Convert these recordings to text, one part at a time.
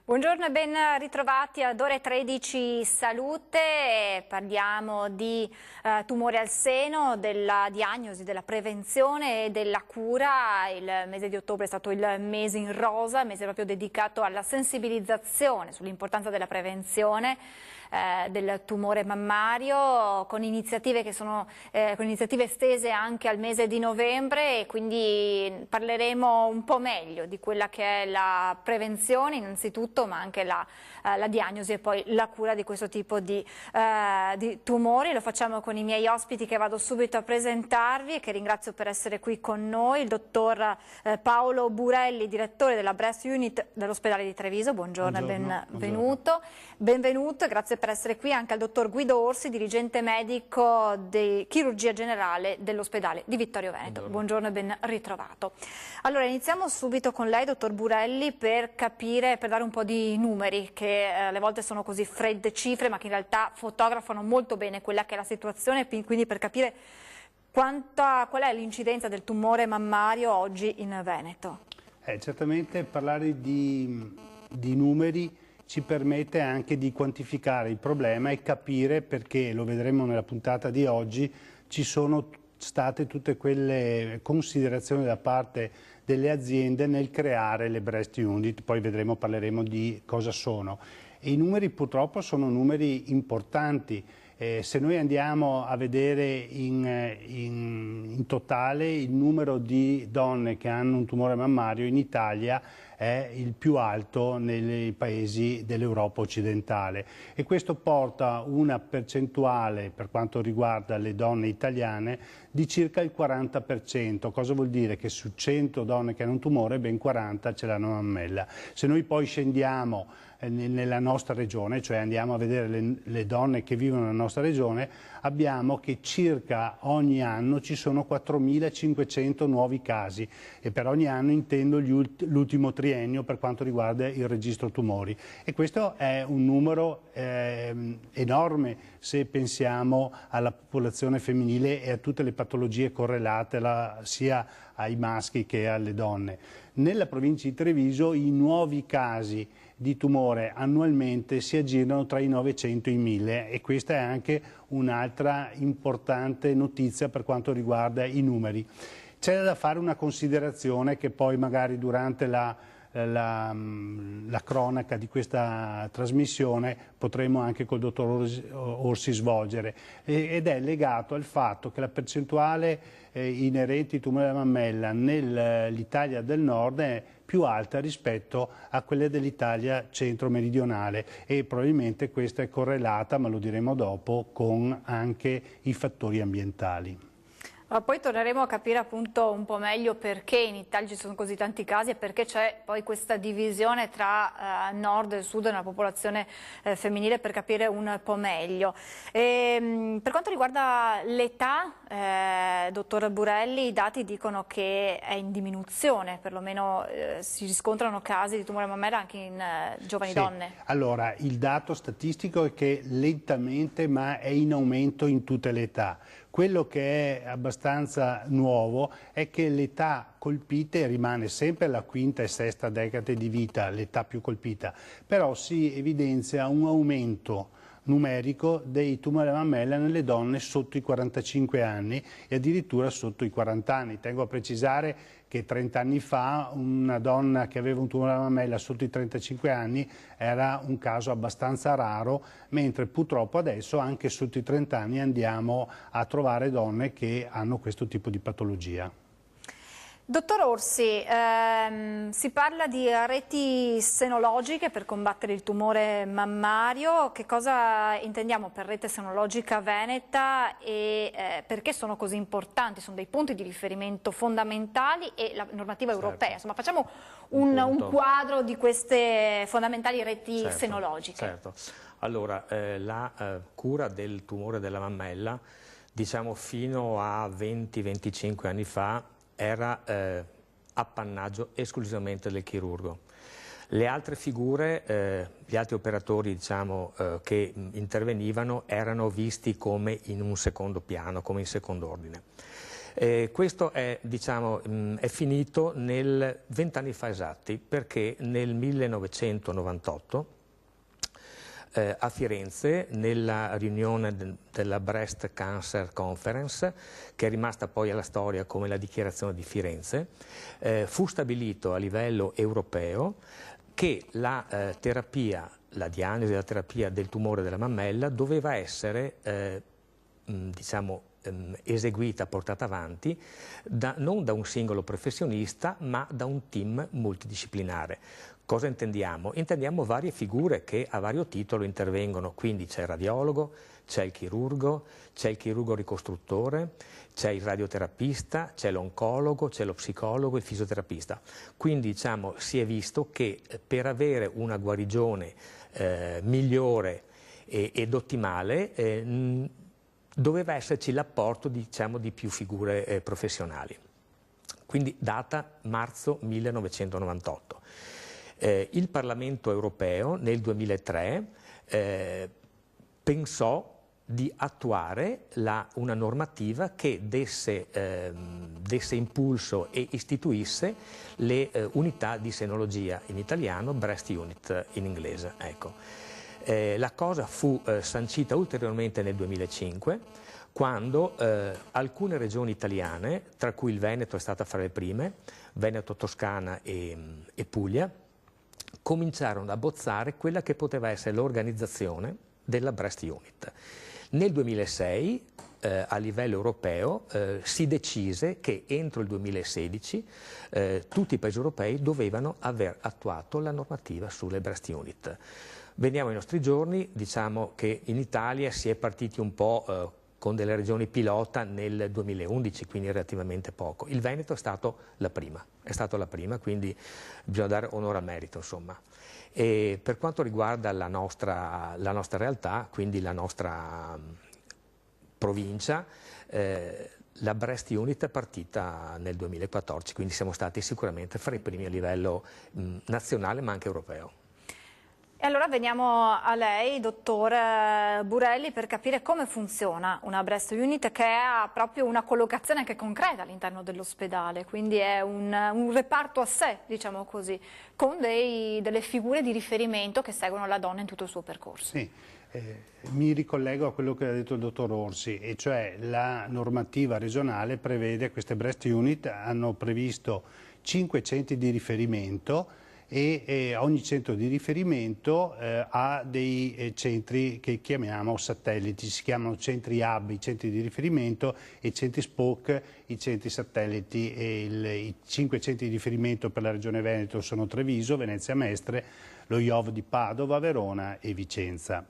Buongiorno e ben ritrovati ad ore 13 Salute. Parliamo di tumore al seno, della diagnosi, della prevenzione e della cura. Il mese di ottobre è stato il mese in rosa, il mese proprio dedicato alla sensibilizzazione sull'importanza della prevenzione del tumore mammario, con iniziative che sono con iniziative estese anche al mese di novembre, e quindi parleremo un po' meglio di quella che è la prevenzione innanzitutto, ma anche la diagnosi e poi la cura di questo tipo di tumori. Lo facciamo con i miei ospiti, che vado subito a presentarvi e che ringrazio per essere qui con noi: il dottor Paolo Burelli, direttore della Breast Unit dell'ospedale di Treviso. Buongiorno. E benvenuto. Benvenuto e grazie per essere qui anche al dottor Guido Orsi, dirigente medico di chirurgia generale dell'ospedale di Vittorio Veneto. Buongiorno e ben ritrovato. Allora, iniziamo subito con lei, dottor Burelli, per capire, per dare un po' di numeri che alle volte sono così fredde cifre, ma che in realtà fotografano molto bene quella che è la situazione, quindi per capire qual è l'incidenza del tumore mammario oggi in Veneto. Certamente parlare di numeri ci permette anche di quantificare il problema e capire perché, lo vedremo nella puntata di oggi, ci sono state tutte quelle considerazioni da parte delle aziende nel creare le breast unit. Poi parleremo di cosa sono. E i numeri purtroppo sono numeri importanti. Se noi andiamo a vedere in totale il numero di donne che hanno un tumore mammario in Italia è il più alto nei paesi dell'Europa occidentale, e questo porta una percentuale per quanto riguarda le donne italiane di circa il 40%. Cosa vuol dire? Che su 100 donne che hanno un tumore, ben 40 ce l'hanno a mammella. Se noi poi scendiamo nella nostra regione, cioè andiamo a vedere le donne che vivono nella nostra regione, abbiamo che circa ogni anno ci sono 4.500 nuovi casi, e per ogni anno intendo l'ultimo triennio per quanto riguarda il registro tumori, e questo è un numero enorme se pensiamo alla popolazione femminile e a tutte le patologie correlate sia ai maschi che alle donne. Nella provincia di Treviso i nuovi casi di tumore annualmente si aggirano tra i 900 e i 1000, e questa è anche un'altra importante notizia per quanto riguarda i numeri. C'è da fare una considerazione che poi magari durante la cronaca di questa trasmissione potremo anche col dottor Orsi svolgere, ed è legato al fatto che la percentuale inerente ai tumori della mammella nell'Italia del Nord è più alta rispetto a quelle dell'Italia centro-meridionale, e probabilmente questa è correlata, ma lo diremo dopo, con anche i fattori ambientali. Poi torneremo a capire appunto un po' meglio perché in Italia ci sono così tanti casi e perché c'è poi questa divisione tra nord e sud nella popolazione femminile, per capire un po' meglio. Per quanto riguarda l'età, dottor Burelli, i dati dicono che è in diminuzione, perlomeno si riscontrano casi di tumore mammella anche in giovani donne. Allora, il dato statistico è che lentamente, ma è in aumento in tutte le età. Quello che è abbastanza nuovo è che l'età colpite rimane sempre la quinta e sesta decade di vita, l'età più colpita, però si evidenzia un aumento numerico dei tumori alla mammella nelle donne sotto i 45 anni e addirittura sotto i 40 anni. Tengo a precisare che 30 anni fa una donna che aveva un tumore alla mammella sotto i 35 anni era un caso abbastanza raro, mentre purtroppo adesso anche sotto i 30 anni andiamo a trovare donne che hanno questo tipo di patologia. Dottor Orsi, si parla di reti senologiche per combattere il tumore mammario. Che cosa intendiamo per rete senologica veneta e perché sono così importanti? Sono dei punti di riferimento fondamentali e la normativa europea. Insomma, facciamo un quadro di queste fondamentali reti senologiche. Certo. Allora, la cura del tumore della mammella, diciamo fino a 20-25 anni fa, era appannaggio esclusivamente del chirurgo. Le altre figure, gli altri operatori diciamo, che intervenivano erano visti come in un secondo piano, come in secondo ordine. Questo è, diciamo, è finito 20 anni fa esatti, perché nel 1998 a Firenze, nella riunione della Breast Cancer Conference, che è rimasta poi alla storia come la dichiarazione di Firenze, fu stabilito a livello europeo che la diagnosi e la terapia del tumore della mammella doveva essere diciamo, eseguita, portata avanti non da un singolo professionista ma da un team multidisciplinare. Cosa intendiamo? Intendiamo varie figure che a vario titolo intervengono, quindi c'è il radiologo, c'è il chirurgo ricostruttore, c'è il radioterapista, c'è l'oncologo, c'è lo psicologo e il fisioterapista. Quindi diciamo, si è visto che per avere una guarigione migliore ed ottimale doveva esserci l'apporto diciamo, di più figure professionali. Quindi data marzo 1998. Il Parlamento europeo nel 2003 pensò di attuare una normativa che desse impulso e istituisse le unità di senologia, in italiano breast unit in inglese. Ecco. La cosa fu sancita ulteriormente nel 2005, quando alcune regioni italiane, tra cui il Veneto è stata fra le prime, Veneto, Toscana e Puglia, cominciarono a bozzare quella che poteva essere l'organizzazione della breast unit. Nel 2006 a livello europeo si decise che entro il 2016 tutti i paesi europei dovevano aver attuato la normativa sulle breast unit. Veniamo ai nostri giorni, diciamo che in Italia si è partiti un po' con delle regioni pilota nel 2011, quindi relativamente poco. Il Veneto è stato la prima, quindi bisogna dare onore al merito, insomma. E per quanto riguarda la nostra realtà, quindi la nostra provincia, la Breast Unit è partita nel 2014, quindi siamo stati sicuramente fra i primi a livello nazionale ma anche europeo. E allora veniamo a lei, dottor Burelli, per capire come funziona una breast unit, che ha proprio una collocazione anche concreta all'interno dell'ospedale, quindi è un reparto a sé, diciamo così, con delle figure di riferimento che seguono la donna in tutto il suo percorso. Sì, mi ricollego a quello che ha detto il dottor Orsi, e cioè la normativa regionale prevede, queste breast unit hanno previsto 5 centri di riferimento, e ogni centro di riferimento ha dei centri che chiamiamo satelliti, si chiamano centri hub, i centri di riferimento, e centri spoke, i centri satelliti. I 5 centri di riferimento per la regione Veneto sono Treviso, Venezia Mestre, lo IOV di Padova, Verona e Vicenza.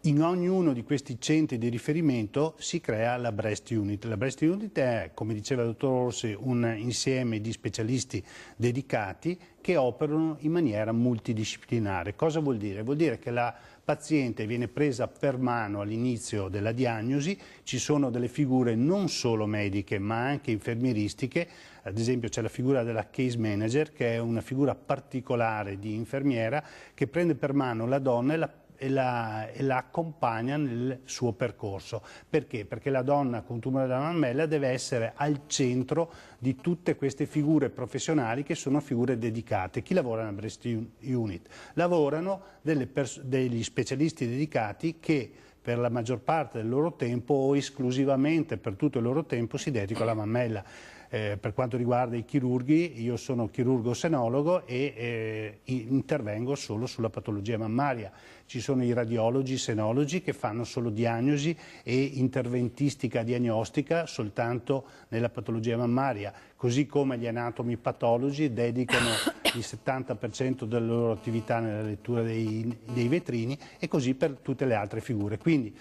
In ognuno di questi centri di riferimento si crea la Breast Unit. La Breast Unit è, come diceva il dottor Orsi, un insieme di specialisti dedicati che operano in maniera multidisciplinare. Cosa vuol dire? Vuol dire che la paziente viene presa per mano all'inizio della diagnosi, ci sono delle figure non solo mediche ma anche infermieristiche, ad esempio c'è la figura della case manager, che è una figura particolare di infermiera che prende per mano la donna e la accompagna nel suo percorso. Perché? Perché la donna con tumore della mammella deve essere al centro di tutte queste figure professionali che sono figure dedicate. Chi lavora nella Breast Unit? Lavorano degli specialisti dedicati che per la maggior parte del loro tempo o esclusivamente per tutto il loro tempo si dedicano alla mammella. Per quanto riguarda i chirurghi, io sono chirurgo senologo e intervengo solo sulla patologia mammaria. Ci sono i radiologi, senologi che fanno solo diagnosi e interventistica diagnostica soltanto nella patologia mammaria, così come gli anatomi patologi dedicano il 70% della loro attività nella lettura dei vetrini, e così per tutte le altre figure. Quindi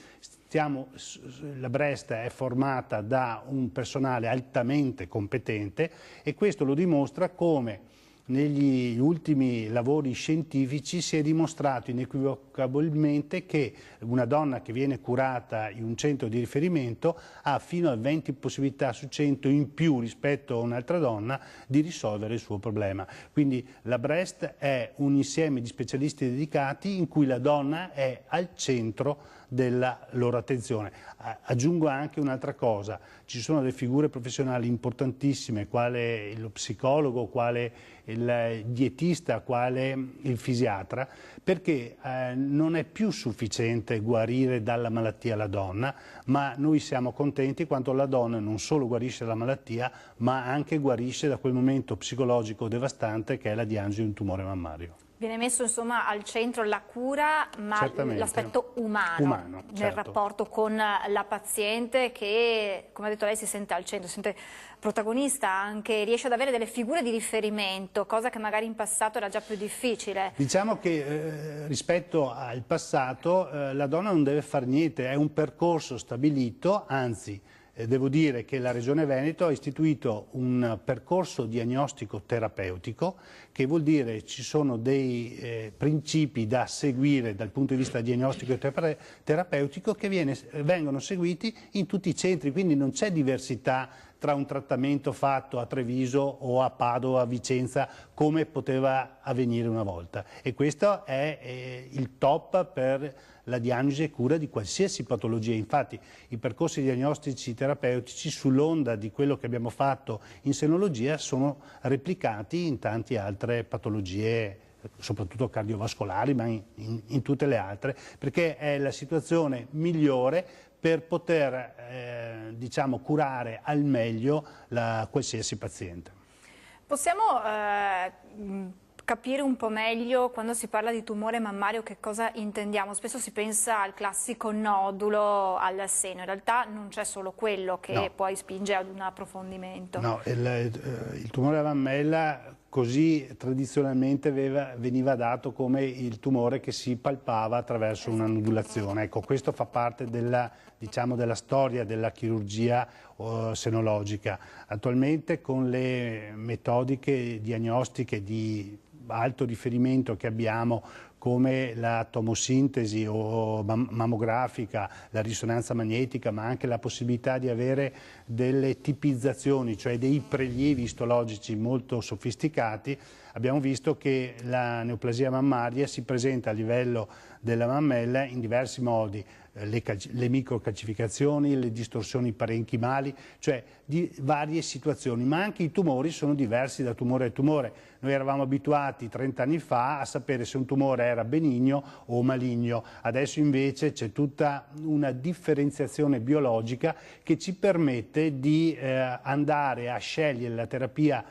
la Breast è formata da un personale altamente competente, e questo lo dimostra come negli ultimi lavori scientifici si è dimostrato inequivocabilmente che una donna che viene curata in un centro di riferimento ha fino a 20 possibilità su 100 in più rispetto a un'altra donna di risolvere il suo problema. Quindi la Breast è un insieme di specialisti dedicati in cui la donna è al centro della loro attenzione. Aggiungo anche un'altra cosa, ci sono delle figure professionali importantissime quale lo psicologo, quale il dietista, quale il fisiatra, perché non è più sufficiente guarire dalla malattia la donna, ma noi siamo contenti quando la donna non solo guarisce dalla malattia, ma anche guarisce da quel momento psicologico devastante che è la diagnosi di un tumore mammario. Viene messo insomma al centro la cura, ma l'aspetto umano nel certo. rapporto con la paziente che, come ha detto lei, si sente al centro, si sente protagonista, anche riesce ad avere delle figure di riferimento, cosa che magari in passato era già più difficile. Diciamo che rispetto al passato la donna non deve fare niente, è un percorso stabilito, anzi devo dire che la Regione Veneto ha istituito un percorso diagnostico terapeutico, che vuol dire ci sono dei principi da seguire dal punto di vista diagnostico e terapeutico che vengono seguiti in tutti i centri, quindi non c'è diversità tra un trattamento fatto a Treviso o a Padova, a Vicenza, come poteva avvenire una volta. E questo è il top per la diagnosi e cura di qualsiasi patologia. Infatti i percorsi diagnostici terapeutici sull'onda di quello che abbiamo fatto in senologia sono replicati in tante altre patologie, soprattutto cardiovascolari, ma in tutte le altre, perché è la situazione migliore per poter diciamo, curare al meglio qualsiasi paziente. Possiamo capire un po' meglio quando si parla di tumore mammario che cosa intendiamo? Spesso si pensa al classico nodulo al seno, in realtà non c'è solo quello che poi spinge ad un approfondimento. No, il tumore alla mammella così tradizionalmente veniva dato come il tumore che si palpava attraverso una nodulazione. Ecco, questo fa parte della storia della chirurgia senologica. Attualmente con le metodiche diagnostiche di alto riferimento che abbiamo come la tomosintesi o mammografica, la risonanza magnetica, ma anche la possibilità di avere delle tipizzazioni, cioè dei prelievi istologici molto sofisticati, abbiamo visto che la neoplasia mammaria si presenta a livello della mammella in diversi modi, le microcalcificazioni, le distorsioni parenchimali, cioè di varie situazioni, ma anche i tumori sono diversi da tumore a tumore. Noi eravamo abituati 30 anni fa a sapere se un tumore era benigno o maligno, adesso invece c'è tutta una differenziazione biologica che ci permette di andare a scegliere la terapia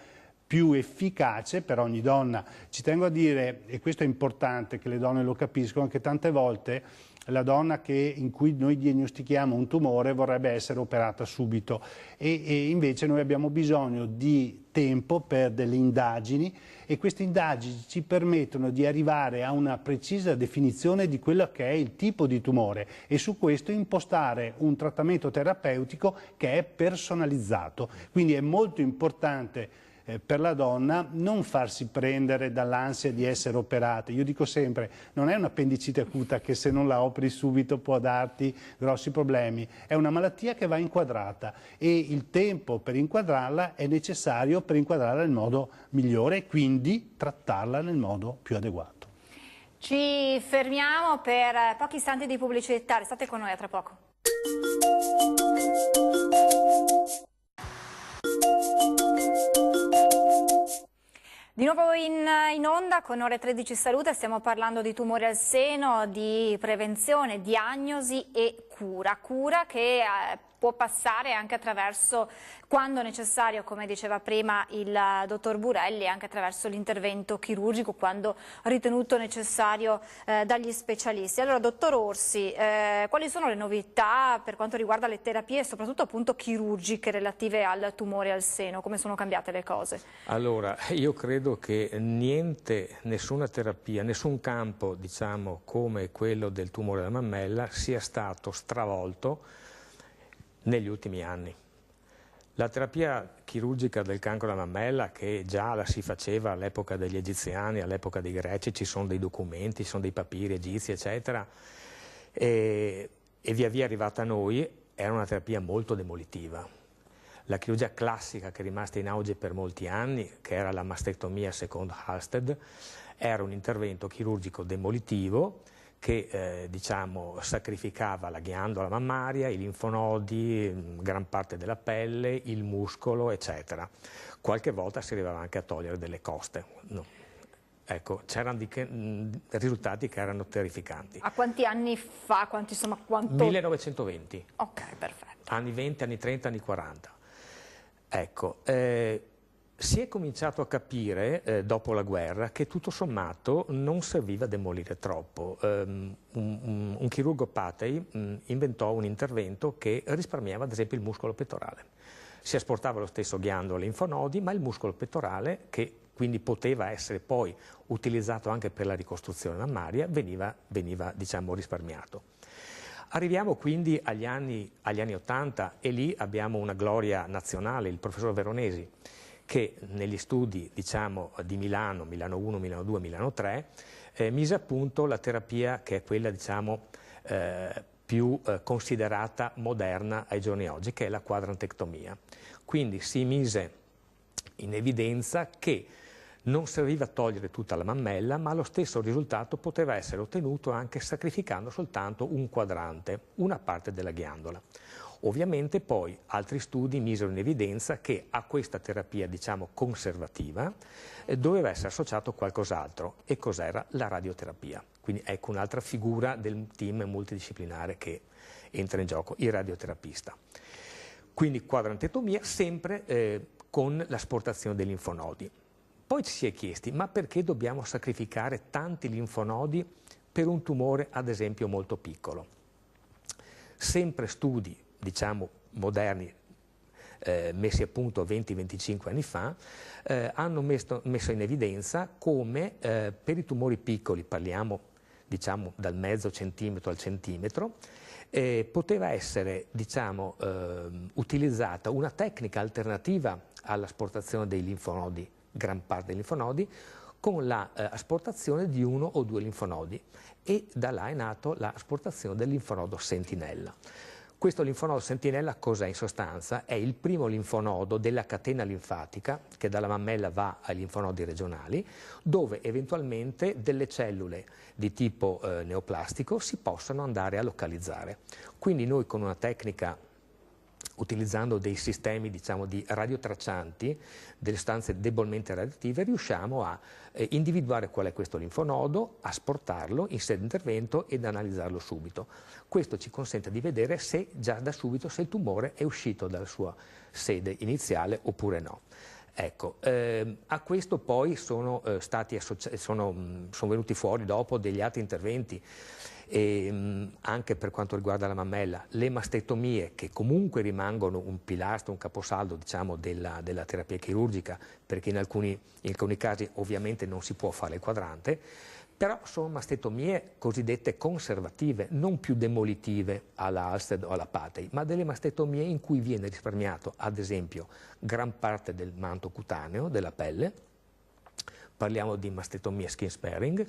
più efficace per ogni donna. Ci tengo a dire, e questo è importante che le donne lo capiscono, che tante volte la donna in cui noi diagnostichiamo un tumore vorrebbe essere operata subito e invece noi abbiamo bisogno di tempo per delle indagini e queste indagini ci permettono di arrivare a una precisa definizione di quello che è il tipo di tumore e su questo impostare un trattamento terapeutico che è personalizzato. Quindi è molto importante per la donna non farsi prendere dall'ansia di essere operata. Io dico sempre, non è un'appendicite acuta che se non la operi subito può darti grossi problemi, è una malattia che va inquadrata e il tempo per inquadrarla è necessario per inquadrarla nel modo migliore e quindi trattarla nel modo più adeguato. Ci fermiamo per pochi istanti di pubblicità, restate con noi, a tra poco. Di nuovo in onda con Ore 13 Salute, stiamo parlando di tumore al seno, di prevenzione, diagnosi e cura. Cura che può passare anche attraverso, quando necessario, come diceva prima il dottor Burelli, anche attraverso l'intervento chirurgico, quando ritenuto necessario dagli specialisti. Allora, dottor Orsi, quali sono le novità per quanto riguarda le terapie, soprattutto appunto chirurgiche relative al tumore al seno? Come sono cambiate le cose? Allora, io credo che nessuna terapia, nessun campo, diciamo, come quello del tumore della mammella sia stato stravolto negli ultimi anni. La terapia chirurgica del cancro alla mammella, che già la si faceva all'epoca degli egiziani, all'epoca dei greci, ci sono dei documenti, ci sono dei papiri egizi, eccetera, e via via arrivata a noi, era una terapia molto demolitiva. La chirurgia classica che è rimasta in auge per molti anni, che era la mastectomia secondo Halsted, era un intervento chirurgico demolitivo che diciamo, sacrificava la ghiandola mammaria, i linfonodi, gran parte della pelle, il muscolo, eccetera. Qualche volta si arrivava anche a togliere delle coste. No. Ecco, c'erano risultati che erano terrificanti. A quanti anni fa? Quanto... 1920. Ok, perfetto. Anni 20, anni 30, anni 40. Ecco, si è cominciato a capire dopo la guerra che tutto sommato non serviva a demolire troppo. Un chirurgo Patey inventò un intervento che risparmiava ad esempio il muscolo pettorale. Si asportava lo stesso ghiandolo linfonodi, ma il muscolo pettorale, che quindi poteva essere poi utilizzato anche per la ricostruzione mammaria, veniva diciamo, risparmiato. Arriviamo quindi agli anni 80 e lì abbiamo una gloria nazionale, il professor Veronesi, che negli studi diciamo, di Milano 1, Milano 2, Milano 3, mise a punto la terapia che è quella diciamo, più considerata moderna ai giorni oggi, che è la quadrantectomia. Quindi si mise in evidenza che non serviva a togliere tutta la mammella, ma lo stesso risultato poteva essere ottenuto anche sacrificando soltanto un quadrante, una parte della ghiandola. Ovviamente poi altri studi misero in evidenza che a questa terapia, diciamo, conservativa doveva essere associato qualcos'altro, e cos'era? La radioterapia. Quindi ecco un'altra figura del team multidisciplinare che entra in gioco, il radioterapista. Quindi quadrantectomia sempre con l'asportazione dei linfonodi. Poi ci si è chiesti, ma perché dobbiamo sacrificare tanti linfonodi per un tumore, ad esempio, molto piccolo? Sempre studi, diciamo, moderni, messi a punto 20-25 anni fa, hanno messo in evidenza come per i tumori piccoli, parliamo diciamo, dal mezzo centimetro al centimetro, poteva essere diciamo, utilizzata una tecnica alternativa all'asportazione dei linfonodi, gran parte dei linfonodi, con l'asportazione di uno o due linfonodi, e da là è nato l'asportazione del linfonodo sentinella. Questo linfonodo sentinella cos'è in sostanza? È il primo linfonodo della catena linfatica che dalla mammella va ai linfonodi regionali, dove eventualmente delle cellule di tipo neoplastico si possono andare a localizzare. Quindi noi con una tecnica, utilizzando dei sistemi diciamo, di radiotraccianti, delle sostanze debolmente radioattive, riusciamo a individuare qual è questo linfonodo, asportarlo in sede di intervento ed analizzarlo subito. Questo ci consente di vedere se già da subito se il tumore è uscito dalla sua sede iniziale oppure no. Ecco, a questo poi sono venuti fuori dopo degli altri interventi, anche per quanto riguarda la mammella, le mastectomie, che comunque rimangono un pilastro, un caposaldo diciamo, della terapia chirurgica, perché in alcuni casi ovviamente non si può fare il quadrante, però sono mastectomie cosiddette conservative, non più demolitive alla Halsted o alla Patey, ma delle mastectomie in cui viene risparmiato, ad esempio, gran parte del manto cutaneo, della pelle, parliamo di mastectomia skin sparing,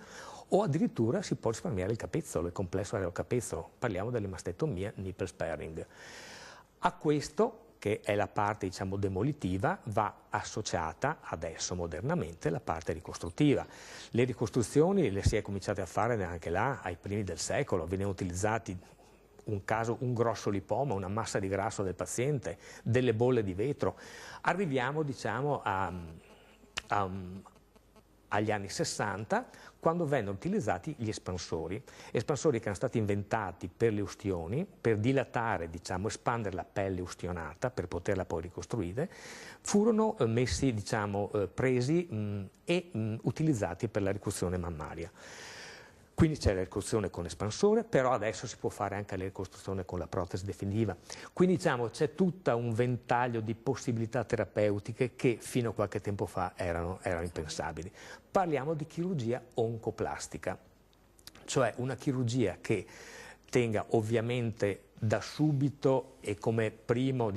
o addirittura si può risparmiare il capezzolo, il complesso aerocapezzolo, parliamo delle mastectomie nipple sparing. A questo, che è la parte diciamo demolitiva, va associata adesso modernamente la parte ricostruttiva. Le ricostruzioni le si è cominciate a fare anche là ai primi del secolo, venivano utilizzati un grosso lipoma, una massa di grasso del paziente, delle bolle di vetro. Arriviamo diciamo agli anni 60, quando vennero utilizzati gli espansori che erano stati inventati per le ustioni, per dilatare, diciamo, espandere la pelle ustionata, per poterla poi ricostruire, furono messi, diciamo, presi e utilizzati per la ricostruzione mammaria. Quindi c'è la ricostruzione con espansore, però adesso si può fare anche la ricostruzione con la protesi definitiva. Quindi diciamo c'è tutto un ventaglio di possibilità terapeutiche che fino a qualche tempo fa erano impensabili. Parliamo di chirurgia oncoplastica, cioè una chirurgia che tenga ovviamente da subito e come primo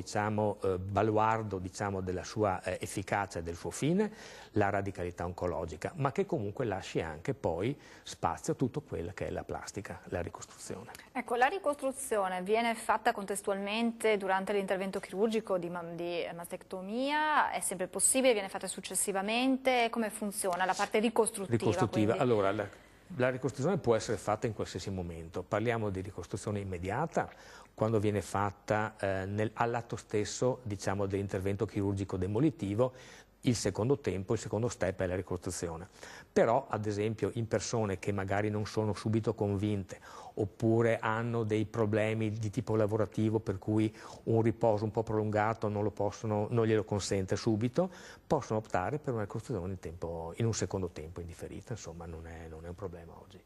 baluardo della sua efficacia e del suo fine la radicalità oncologica, ma che comunque lasci anche poi spazio a tutto quello che è la plastica, la ricostruzione. Ecco, la ricostruzione viene fatta contestualmente durante l'intervento chirurgico di mastectomia? È sempre possibile? Viene fatta successivamente? Come funziona la parte ricostruttiva? Allora, la ricostruzione può essere fatta in qualsiasi momento. Parliamo di ricostruzione immediata quando viene fatta all'atto stesso dell'intervento chirurgico demolitivo. Il secondo tempo, il secondo step è la ricostruzione. Però, ad esempio, in persone che magari non sono subito convinte oppure hanno dei problemi di tipo lavorativo per cui un riposo un po' prolungato non glielo consente subito, possono optare per una ricostruzione in un secondo tempo indifferita. Insomma, non è un problema oggi.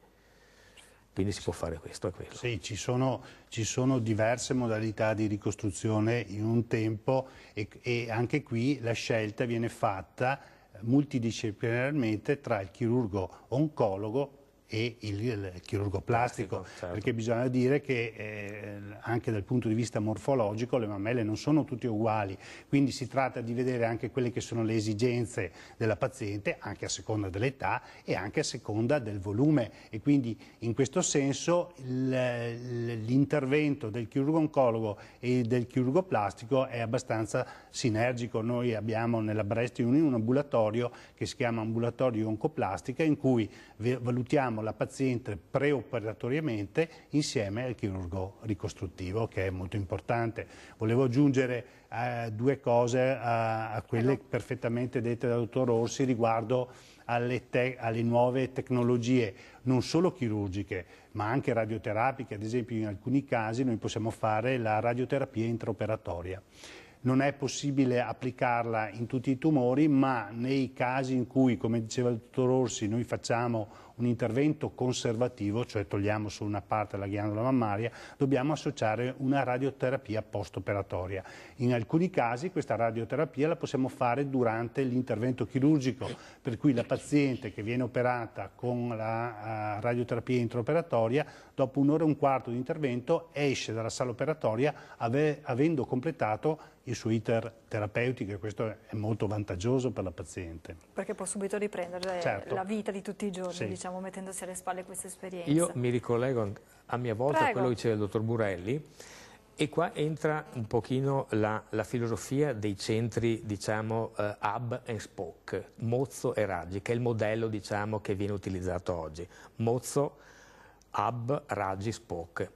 Quindi si può fare questo e quello. Sì, ci sono diverse modalità di ricostruzione in un tempo e anche qui la scelta viene fatta multidisciplinarmente tra il chirurgo oncologo e il chirurgo plastico, certo. Perché bisogna dire che anche dal punto di vista morfologico le mammelle non sono tutte uguali, quindi si tratta di vedere anche quelle che sono le esigenze della paziente, anche a seconda dell'età e anche a seconda del volume, e quindi in questo senso l'intervento del chirurgo oncologo e del chirurgo plastico è abbastanza sinergico. Noi abbiamo nella Breast Union un ambulatorio che si chiama ambulatorio oncoplastica, in cui valutiamo la paziente preoperatoriamente insieme al chirurgo ricostruttivo, che è molto importante. Volevo aggiungere due cose a quelle perfettamente dette dal dottor Orsi riguardo alle nuove tecnologie, non solo chirurgiche, ma anche radioterapiche. Ad esempio, in alcuni casi noi possiamo fare la radioterapia intraoperatoria. Non è possibile applicarla in tutti i tumori, ma nei casi in cui, come diceva il dottor Orsi, noi facciamo un intervento conservativo, cioè togliamo solo una parte della ghiandola mammaria, dobbiamo associare una radioterapia post-operatoria. In alcuni casi questa radioterapia la possiamo fare durante l'intervento chirurgico, per cui la paziente che viene operata con la radioterapia intraoperatoria, dopo un'ora e un quarto di intervento esce dalla sala operatoria avendo completato il suo iter terapeutico, e questo è molto vantaggioso per la paziente. Perché può subito riprendere la vita di tutti i giorni, sì, diciamo, mettendosi alle spalle questa esperienza. Io mi ricollego a mia volta a quello che diceva il dottor Burelli, e qua entra un pochino la filosofia dei centri, hub and spoke, Mozzo e Raggi, che è il modello, che viene utilizzato oggi. Mozzo, hub, Raggi, spoke.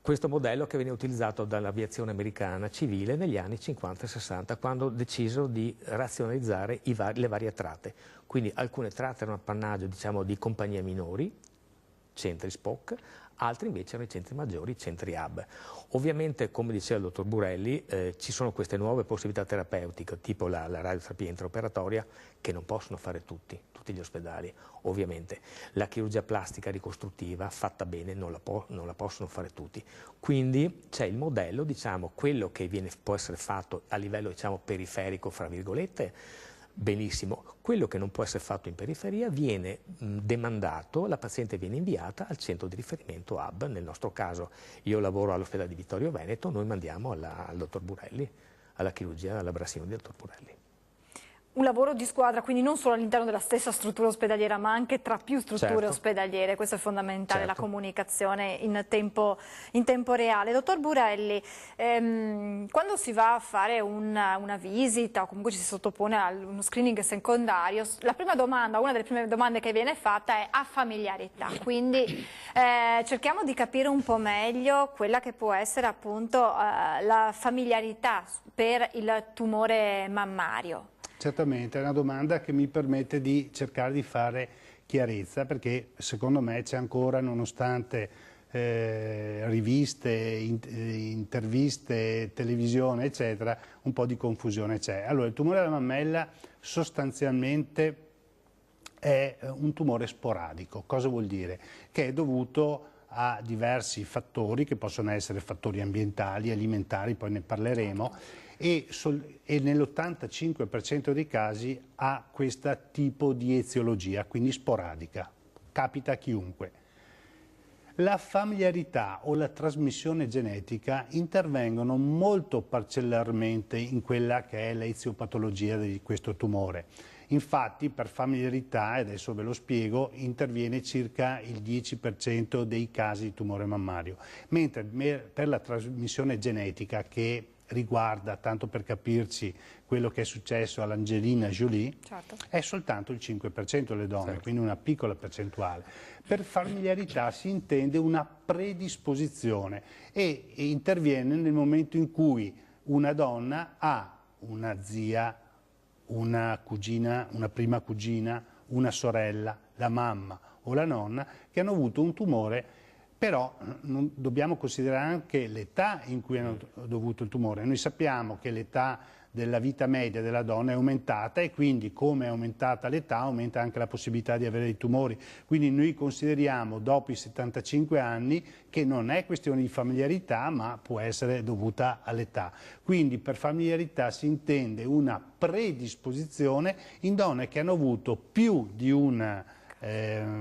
Questo modello che viene utilizzato dall'aviazione americana civile negli anni 50 e 60, quando decisero di razionalizzare le varie tratte. Quindi alcune tratte erano appannaggio di compagnie minori, centri SPOC, altri invece erano i centri maggiori, i centri hub. Ovviamente, come diceva il dottor Burelli, ci sono queste nuove possibilità terapeutiche, tipo la radioterapia intraoperatoria, che non possono fare tutti gli ospedali. Ovviamente la chirurgia plastica ricostruttiva fatta bene non la possono fare tutti. Quindi c'è il modello, quello che può essere fatto a livello periferico, fra virgolette, benissimo. Quello che non può essere fatto in periferia viene demandato, la paziente viene inviata al centro di riferimento hub. Nel nostro caso io lavoro all'ospedale di Vittorio Veneto, noi mandiamo al dottor Burelli, alla chirurgia, alla Brassino del dottor Burelli. Un lavoro di squadra, quindi non solo all'interno della stessa struttura ospedaliera, ma anche tra più strutture ospedaliere. Questo è fondamentale, la comunicazione in tempo reale. Dottor Burelli, quando si va a fare una visita o comunque ci si sottopone a uno screening secondario, la prima domanda, una delle prime domande che viene fatta è a familiarità. Quindi cerchiamo di capire un po' meglio quella che può essere appunto la familiarità per il tumore mammario. Certamente, è una domanda che mi permette di cercare di fare chiarezza, perché secondo me c'è ancora, nonostante riviste, interviste, televisione, eccetera, un po' di confusione c'è. Allora, il tumore della mammella sostanzialmente è un tumore sporadico. Cosa vuol dire? Che è dovuto a diversi fattori, che possono essere fattori ambientali, alimentari, poi ne parleremo, e nell'85% dei casi ha questo tipo di eziologia, quindi sporadica, capita a chiunque. La familiarità o la trasmissione genetica intervengono molto parcellarmente in quella che è l'eziopatologia di questo tumore. Infatti, per familiarità, e adesso ve lo spiego, interviene circa il 10% dei casi di tumore mammario, mentre per la trasmissione genetica, che riguarda, tanto per capirci, quello che è successo all'Angelina Jolie, certo, è soltanto il 5% delle donne, certo, quindi una piccola percentuale. Per familiarità si intende una predisposizione e interviene nel momento in cui una donna ha una zia, una cugina, una prima cugina, una sorella, la mamma o la nonna che hanno avuto un tumore. Però dobbiamo considerare anche l'età in cui hanno dovuto il tumore. Noi sappiamo che l'età della vita media della donna è aumentata e quindi, come è aumentata l'età, aumenta anche la possibilità di avere dei tumori. Quindi noi consideriamo dopo i 75 anni che non è questione di familiarità, ma può essere dovuta all'età. Quindi per familiarità si intende una predisposizione in donne che hanno avuto più di un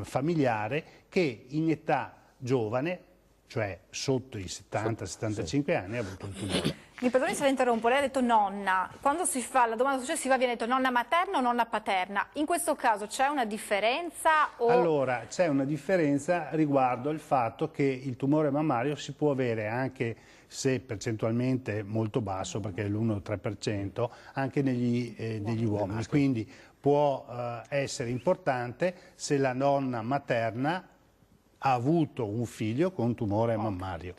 familiare che in età giovane, cioè sotto i 70-75 anni, ha avuto un tumore. Mi perdoni se la interrompo, lei ha detto nonna. Quando si fa la domanda successiva viene detto nonna materna o nonna paterna. In questo caso c'è una differenza? Allora, c'è una differenza riguardo al fatto che il tumore mammario si può avere, anche se percentualmente molto basso, perché è l'1-3%, anche negli uomini. Quindi può essere importante se la nonna materna ha avuto un figlio con tumore mammario.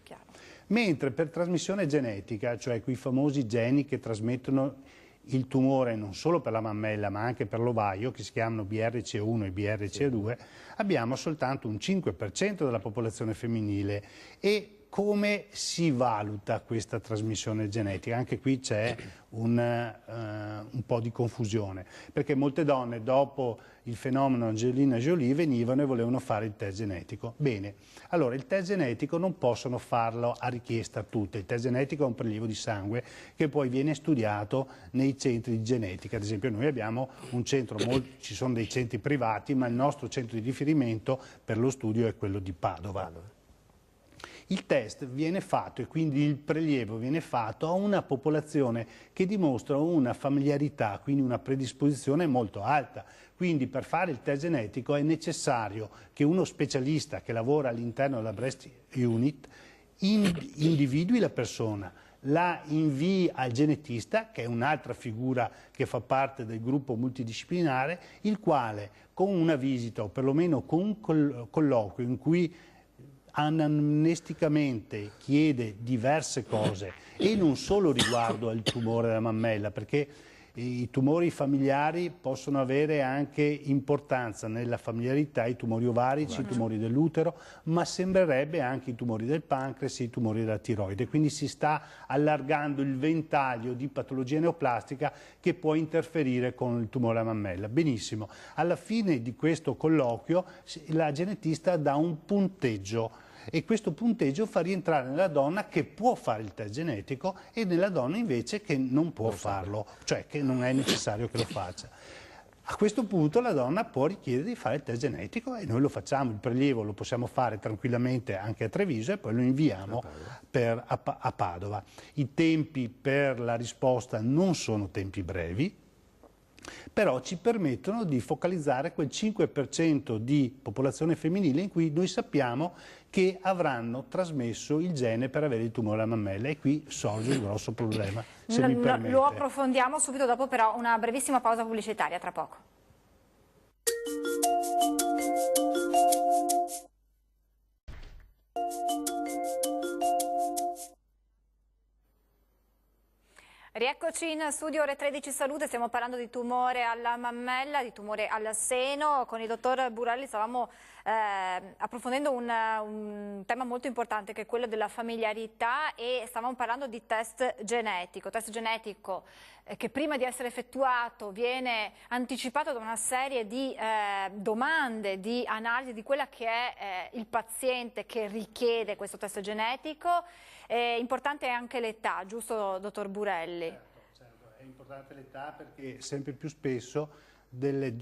Mentre per trasmissione genetica, cioè quei famosi geni che trasmettono il tumore non solo per la mammella ma anche per l'ovaio, che si chiamano BRCA1 e BRCA2, abbiamo soltanto un 5% della popolazione femminile. E come si valuta questa trasmissione genetica? Anche qui c'è un po' di confusione, perché molte donne dopo il fenomeno Angelina Jolie venivano e volevano fare il test genetico. Bene, allora il test genetico non possono farlo a richiesta tutte. Il test genetico è un prelievo di sangue che poi viene studiato nei centri di genetica. Ad esempio noi abbiamo un centro, ci sono dei centri privati, ma il nostro centro di riferimento per lo studio è quello di Padova. Il test viene fatto e quindi il prelievo viene fatto a una popolazione che dimostra una familiarità, quindi una predisposizione molto alta. Quindi per fare il test genetico è necessario che uno specialista che lavora all'interno della Breast Unit individui la persona, la invii al genetista, che è un'altra figura che fa parte del gruppo multidisciplinare, il quale con una visita o perlomeno con un colloquio in cui anamnesticamente chiede diverse cose e non solo riguardo al tumore della mammella, perché i tumori familiari possono avere anche importanza nella familiarità, i tumori ovarici, i tumori dell'utero, ma sembrerebbe anche i tumori del pancreas e i tumori della tiroide. Quindi si sta allargando il ventaglio di patologia neoplastica che può interferire con il tumore alla mammella. Benissimo, alla fine di questo colloquio la genetista dà un punteggio e questo punteggio fa rientrare nella donna che può fare il test genetico e nella donna invece che non può farlo, cioè che non è necessario che lo faccia. A questo punto la donna può richiedere di fare il test genetico e noi lo facciamo, il prelievo lo possiamo fare tranquillamente anche a Treviso e poi lo inviamo a Padova. I tempi per la risposta non sono tempi brevi, però ci permettono di focalizzare quel 5% di popolazione femminile in cui noi sappiamo che avranno trasmesso il gene per avere il tumore alla mammella e qui sorge un grosso problema, se mi permette. Lo approfondiamo subito dopo, però una brevissima pausa pubblicitaria, tra poco. Rieccoci in studio, ore 13 Salute, stiamo parlando di tumore alla mammella, di tumore al seno. Con il dottor Burelli stavamo approfondendo un tema molto importante che è quello della familiarità e stavamo parlando di test genetico che prima di essere effettuato viene anticipato da una serie di domande, di analisi di quella che è il paziente che richiede questo test genetico. Importante è anche l'età, giusto dottor Burelli? Certo, è importante l'età perché sempre più spesso delle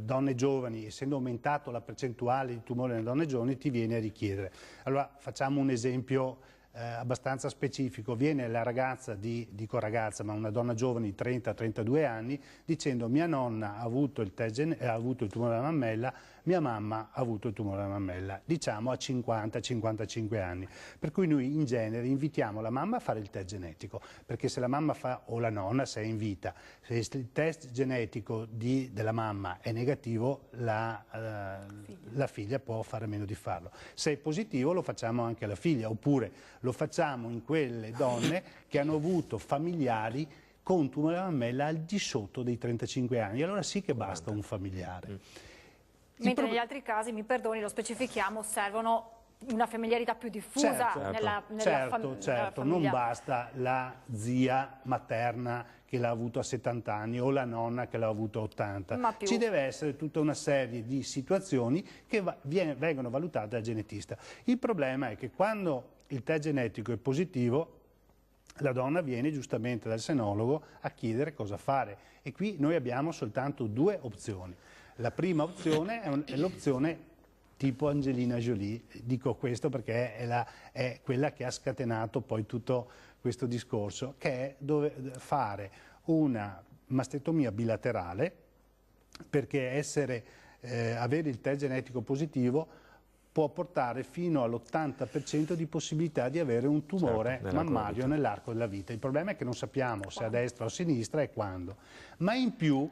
donne giovani, essendo aumentato la percentuale di tumore nelle donne giovani, ti viene a richiedere. Allora facciamo un esempio abbastanza specifico. Viene la ragazza, dico ragazza, ma una donna giovane di 30-32 anni, dicendo: mia nonna ha avuto il tumore alla mammella, mia mamma ha avuto il tumore alla mammella, diciamo a 50-55 anni. Per cui noi in genere invitiamo la mamma a fare il test genetico, perché se la mamma fa, o la nonna se è in vita, se il test genetico della mamma è negativo, la figlia può fare a meno di farlo. Se è positivo lo facciamo anche alla figlia, oppure lo facciamo in quelle donne che hanno avuto familiari con tumore alla mammella al di sotto dei 35 anni. Allora sì che basta un familiare. Mentre negli altri casi, mi perdoni, lo specifichiamo, servono una familiarità più diffusa nella certo, famiglia. Non basta la zia materna che l'ha avuto a 70 anni o la nonna che l'ha avuto a 80. Ci deve essere tutta una serie di situazioni che vengono valutate dal genetista. Il problema è che quando il test genetico è positivo, la donna viene giustamente dal senologo a chiedere cosa fare, e qui noi abbiamo soltanto due opzioni. La prima opzione è l'opzione tipo Angelina Jolie, dico questo perché è quella che ha scatenato poi tutto questo discorso, che è fare una mastectomia bilaterale, perché avere il test genetico positivo può portare fino all'80% di possibilità di avere un tumore mammario nell'arco della vita. Il problema è che non sappiamo se a destra o a sinistra e quando, ma in più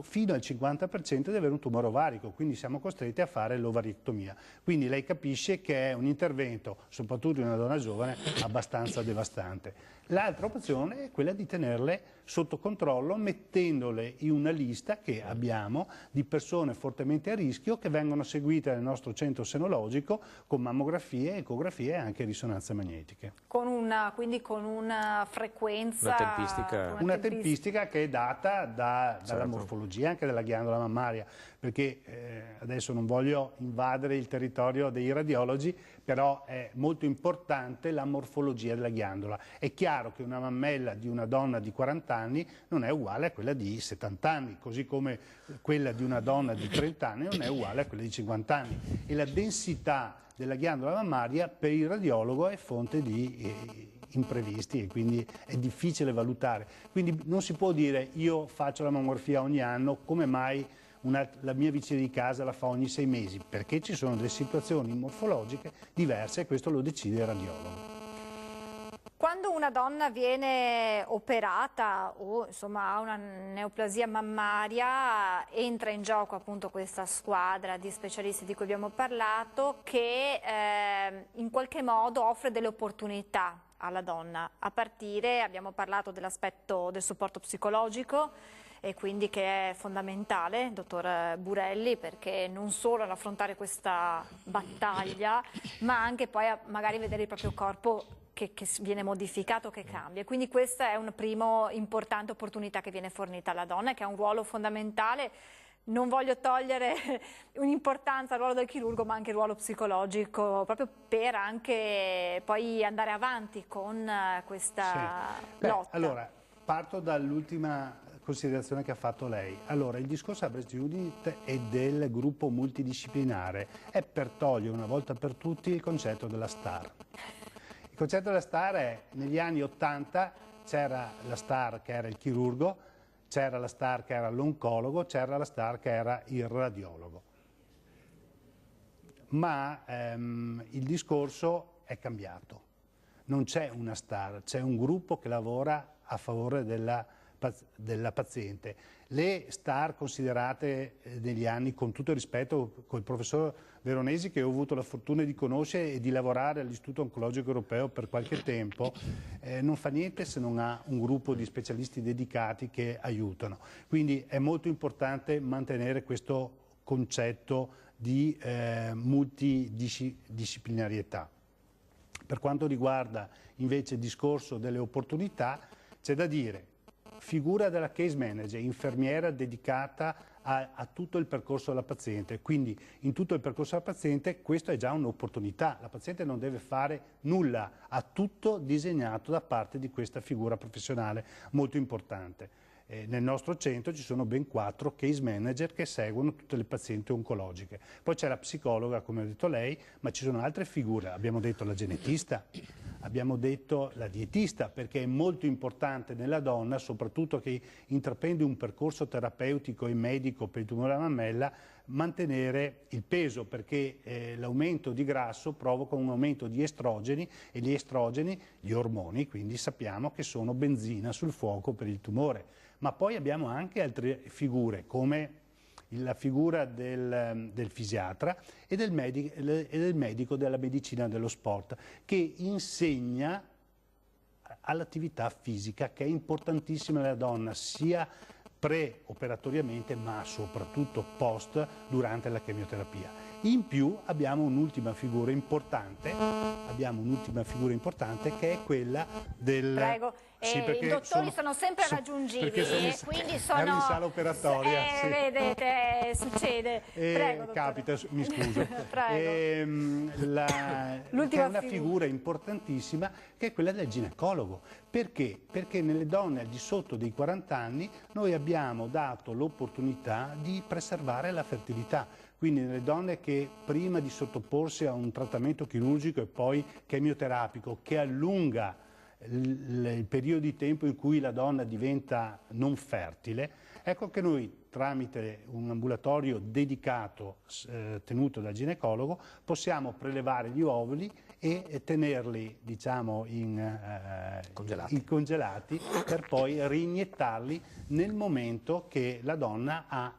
fino al 50% di avere un tumore ovarico, quindi siamo costretti a fare l'ovariectomia. Quindi lei capisce che è un intervento, soprattutto in una donna giovane, abbastanza devastante. L'altra opzione è quella di tenerle sotto controllo, mettendole in una lista che abbiamo di persone fortemente a rischio che vengono seguite nel nostro centro senologico con mammografie, ecografie e anche risonanze magnetiche. Quindi con una frequenza... Una tempistica che è data dalla morfologia anche della ghiandola mammaria, perché adesso non voglio invadere il territorio dei radiologi, però è molto importante la morfologia della ghiandola. È chiaro che una mammella di una donna di 40 anni non è uguale a quella di 70 anni, così come quella di una donna di 30 anni non è uguale a quella di 50 anni. E la densità della ghiandola mammaria per il radiologo è fonte di imprevisti, e quindi è difficile valutare. Quindi non si può dire: io faccio la mammografia ogni anno, come mai la mia vicina di casa la fa ogni 6 mesi, perché ci sono delle situazioni morfologiche diverse e questo lo decide il radiologo. Quando una donna viene operata o insomma ha una neoplasia mammaria, entra in gioco appunto questa squadra di specialisti di cui abbiamo parlato, che in qualche modo offre delle opportunità alla donna, a partire, abbiamo parlato dell'aspetto del supporto psicologico, e quindi che è fondamentale, dottor Burelli, perché non solo ad affrontare questa battaglia, ma anche poi a magari vedere il proprio corpo che viene modificato, che cambia. Quindi questa è una prima importante opportunità che viene fornita alla donna, che ha un ruolo fondamentale. Non voglio togliere un'importanza al ruolo del chirurgo, ma anche il ruolo psicologico, proprio per anche poi andare avanti con questa lotta. Allora, parto dall'ultima considerazione che ha fatto lei. Allora, il discorso a Breast Unit e del gruppo multidisciplinare è per togliere una volta per tutti il concetto della star. Il concetto della star è: negli anni 80 c'era la star che era il chirurgo, c'era la star che era l'oncologo, c'era la star che era il radiologo. Ma il discorso è cambiato. Non c'è una star, c'è un gruppo che lavora a favore della paziente. Le star considerate negli anni, con tutto il rispetto, col professor Veronesi, che ho avuto la fortuna di conoscere e di lavorare all'Istituto Oncologico Europeo per qualche tempo, non fa niente se non ha un gruppo di specialisti dedicati che aiutano. Quindi è molto importante mantenere questo concetto di multidisciplinarietà. Per quanto riguarda invece il discorso delle opportunità, c'è da dire: figura della case manager, infermiera dedicata a tutto il percorso della paziente, quindi in tutto il percorso della paziente questo è già un'opportunità, la paziente non deve fare nulla, ha tutto disegnato da parte di questa figura professionale molto importante. Nel nostro centro ci sono ben 4 case manager che seguono tutte le pazienti oncologiche. Poi c'è la psicologa, come ha detto lei, ma ci sono altre figure. Abbiamo detto la genetista, abbiamo detto la dietista, perché è molto importante nella donna, soprattutto che intraprende un percorso terapeutico e medico per il tumore alla mammella, mantenere il peso, perché l'aumento di grasso provoca un aumento di estrogeni, e gli estrogeni, gli ormoni, quindi sappiamo che sono benzina sul fuoco per il tumore. Ma poi abbiamo anche altre figure, come la figura del fisiatra e del medico della medicina dello sport, che insegna all'attività fisica, che è importantissima nella donna, sia pre-operatoriamente ma soprattutto post, durante la chemioterapia. In più abbiamo un'ultima figura importante, che è quella del... Prego. Sì, I dottori sono sempre raggiungibili, quindi sono... Ero in sala operatoria. Sì. Vedete, succede. Prego, capita, mi scuso. Prego. Che è una figura importantissima, che è quella del ginecologo. Perché? Perché nelle donne al di sotto dei 40 anni noi abbiamo dato l'opportunità di preservare la fertilità. Quindi nelle donne che prima di sottoporsi a un trattamento chirurgico e poi chemioterapico, che allunga il periodo di tempo in cui la donna diventa non fertile, ecco che noi tramite un ambulatorio dedicato tenuto dal ginecologo possiamo prelevare gli ovuli e tenerli, diciamo, congelati per poi reinietarli nel momento che la donna ha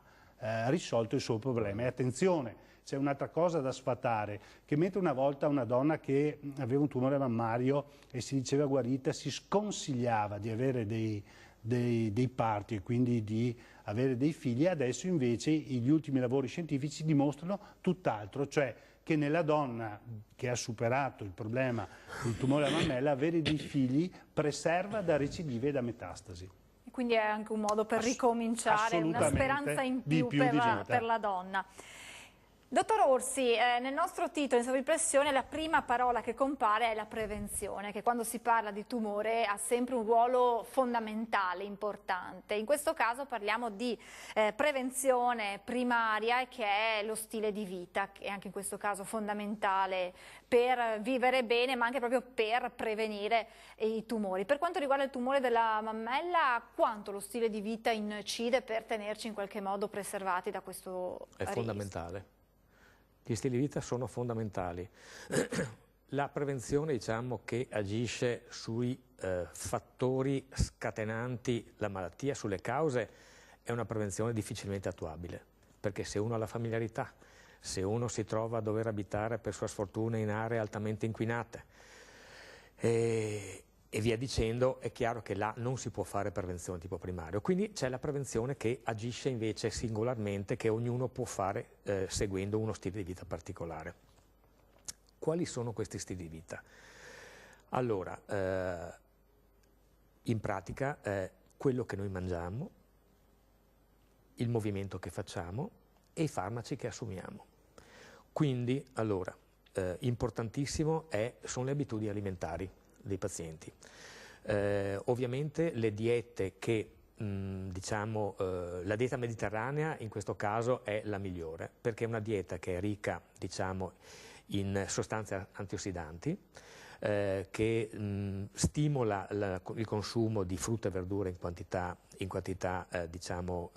risolto il suo problema. E attenzione, c'è un'altra cosa da sfatare, che mentre una volta una donna che aveva un tumore mammario e si diceva guarita si sconsigliava di avere dei parti e quindi di avere dei figli, adesso invece gli ultimi lavori scientifici dimostrano tutt'altro, cioè che nella donna che ha superato il problema del tumore alla mammella avere dei figli preserva da recidive e da metastasi. Quindi è anche un modo per ricominciare, una speranza in più per la donna. Dottor Orsi, nel nostro titolo in sovrimpressione la prima parola che compare è la prevenzione, che quando si parla di tumore ha sempre un ruolo fondamentale, importante. In questo caso parliamo di prevenzione primaria, che è lo stile di vita, che è anche in questo caso fondamentale per vivere bene, ma anche proprio per prevenire i tumori. Per quanto riguarda il tumore della mammella, quanto lo stile di vita incide per tenerci in qualche modo preservati da questo rischio? È fondamentale. Gli stili di vita sono fondamentali. La prevenzione, diciamo, che agisce sui fattori scatenanti la malattia, sulle cause, è una prevenzione difficilmente attuabile, perché se uno ha la familiarità, se uno si trova a dover abitare per sua sfortuna in aree altamente inquinate e via dicendo, è chiaro che là non si può fare prevenzione tipo primario. Quindi c'è la prevenzione che agisce invece singolarmente, che ognuno può fare seguendo uno stile di vita particolare. Quali sono questi stili di vita? Allora, in pratica quello che noi mangiamo, il movimento che facciamo e i farmaci che assumiamo. Quindi, allora, importantissimo sono le abitudini alimentari dei pazienti. Ovviamente le diete che, diciamo, la dieta mediterranea in questo caso è la migliore, perché è una dieta che è ricca, diciamo, in sostanze antiossidanti, che stimola il consumo di frutta e verdura in quantità diciamo,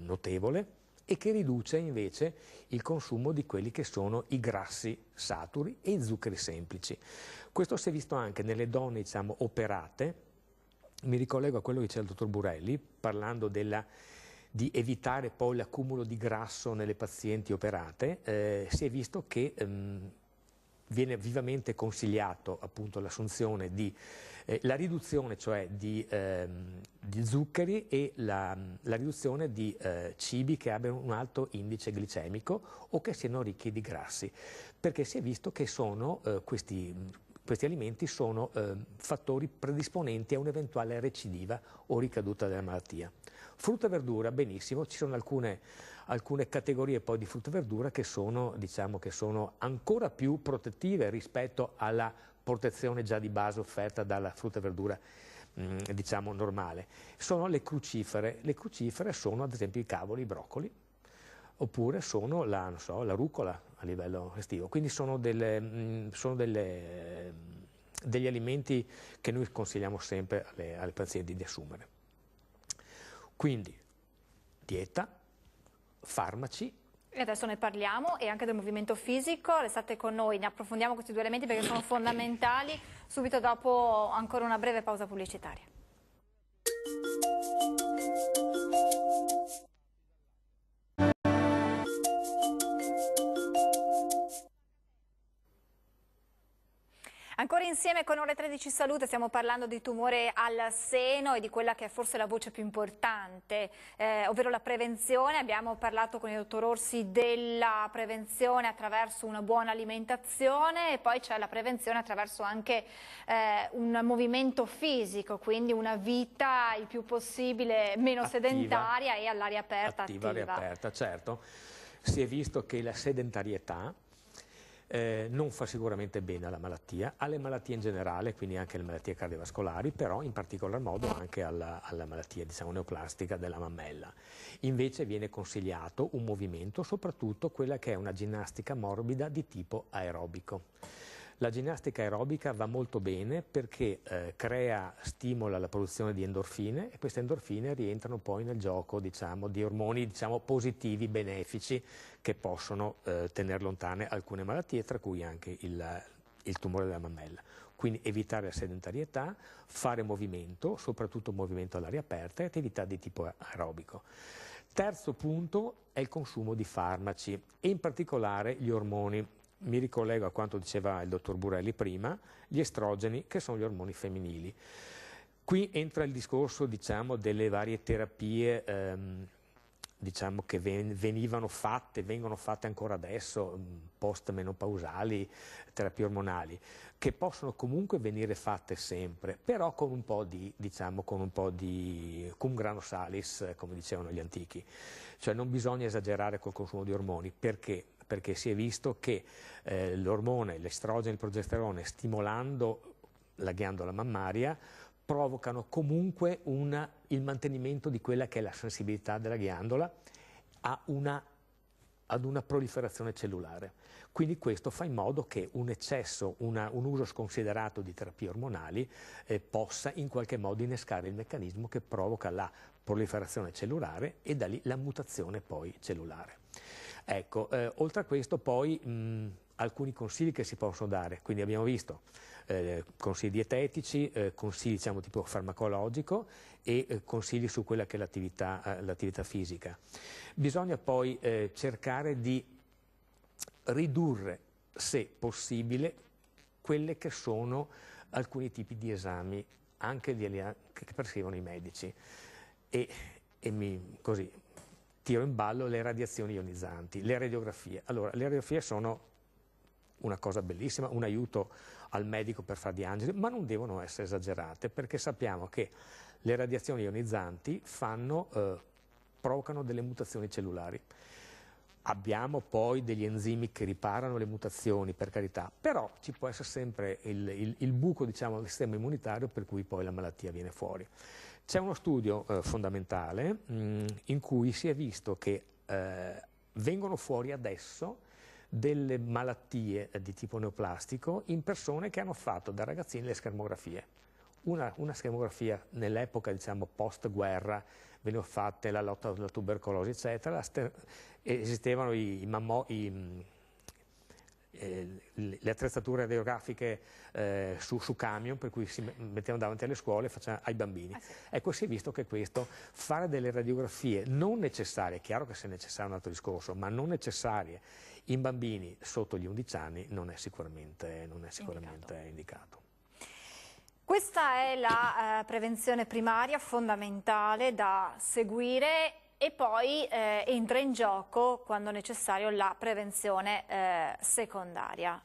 notevole, e che riduce invece il consumo di quelli che sono i grassi saturi e i zuccheri semplici. Questo si è visto anche nelle donne, diciamo, operate. Mi ricollego a quello che diceva il dottor Burelli, parlando di evitare poi l'accumulo di grasso nelle pazienti operate. Si è visto che viene vivamente consigliato appunto l'assunzione di la riduzione, cioè di zuccheri, e la riduzione di cibi che abbiano un alto indice glicemico o che siano ricchi di grassi, perché si è visto che sono questi alimenti sono fattori predisponenti a un'eventuale recidiva o ricaduta della malattia. Frutta e verdura, benissimo, ci sono alcune categorie poi di frutta e verdura che sono, diciamo, che sono ancora più protettive rispetto alla protezione già di base offerta dalla frutta e verdura diciamo normale. Sono le crucifere. Le crucifere sono ad esempio i cavoli, i broccoli, oppure sono non so, la rucola a livello estivo. Quindi sono degli alimenti che noi consigliamo sempre alle pazienti di assumere. Quindi dieta, farmaci. E adesso ne parliamo, e anche del movimento fisico. Restate con noi, ne approfondiamo questi due elementi perché sono fondamentali, subito dopo ancora una breve pausa pubblicitaria. Ancora insieme con Ore 13 Salute stiamo parlando di tumore al seno e di quella che è forse la voce più importante, ovvero la prevenzione. Abbiamo parlato con il dottor Orsi della prevenzione attraverso una buona alimentazione, e poi c'è la prevenzione attraverso anche un movimento fisico, quindi una vita il più possibile meno sedentaria e all'aria aperta. Attiva, aria aperta, certo. Si è visto che la sedentarietà non fa sicuramente bene alla malattia, alle malattie in generale, quindi anche alle malattie cardiovascolari, però in particolar modo anche alla malattia, diciamo, neoplastica della mammella. Invece viene consigliato un movimento, soprattutto quella che è una ginnastica morbida di tipo aerobico. La ginnastica aerobica va molto bene perché stimola la produzione di endorfine, e queste endorfine rientrano poi nel gioco, diciamo, di ormoni, diciamo, positivi, benefici, che possono tenere lontane alcune malattie, tra cui anche il tumore della mammella. Quindi evitare la sedentarietà, fare movimento, soprattutto movimento all'aria aperta, e attività di tipo aerobico. Terzo punto è il consumo di farmaci, e in particolare gli ormoni. Mi ricollego a quanto diceva il dottor Burelli prima, gli estrogeni, che sono gli ormoni femminili. Qui entra il discorso, diciamo, delle varie terapie diciamo, che vengono fatte ancora adesso, post-menopausali, terapie ormonali, che possono comunque venire fatte sempre, però con un po' di, diciamo, cum grano salis, come dicevano gli antichi. Cioè non bisogna esagerare col consumo di ormoni. Perché? Perché si è visto che l'ormone, l'estrogeno e il progesterone, stimolando la ghiandola mammaria, provocano comunque il mantenimento di quella che è la sensibilità della ghiandola ad una proliferazione cellulare. Quindi questo fa in modo che un eccesso, un uso sconsiderato di terapie ormonali possa in qualche modo innescare il meccanismo che provoca la proliferazione cellulare e da lì la mutazione poi cellulare. Ecco, oltre a questo poi alcuni consigli che si possono dare, quindi abbiamo visto consigli dietetici, consigli, diciamo, tipo farmacologico, e consigli su quella che è l'attività fisica. Bisogna poi cercare di ridurre, se possibile, quelle che sono alcuni tipi di esami, anche che prescrivono i medici, e così tiro in ballo le radiazioni ionizzanti, le radiografie. Allora, le radiografie sono una cosa bellissima, un aiuto al medico per fare diagnosi, ma non devono essere esagerate, perché sappiamo che le radiazioni ionizzanti provocano delle mutazioni cellulari. Abbiamo poi degli enzimi che riparano le mutazioni, per carità, però ci può essere sempre il buco, diciamo, del sistema immunitario, per cui poi la malattia viene fuori. C'è uno studio fondamentale in cui si è visto che vengono fuori adesso delle malattie di tipo neoplastico in persone che hanno fatto da ragazzini le schermografie. Una schermografia nell'epoca, diciamo, post-guerra, venivano fatte la lotta alla tubercolosi, eccetera, esistevano le attrezzature radiografiche su camion, per cui si mettevano davanti alle scuole e facevano ai bambini. Sì. Ecco, si è visto che fare delle radiografie non necessarie, è chiaro che se è necessario è un altro discorso, ma non necessarie in bambini sotto gli 11 anni non è sicuramente indicato. Questa è la prevenzione primaria fondamentale da seguire, e poi entra in gioco, quando necessario, la prevenzione secondaria.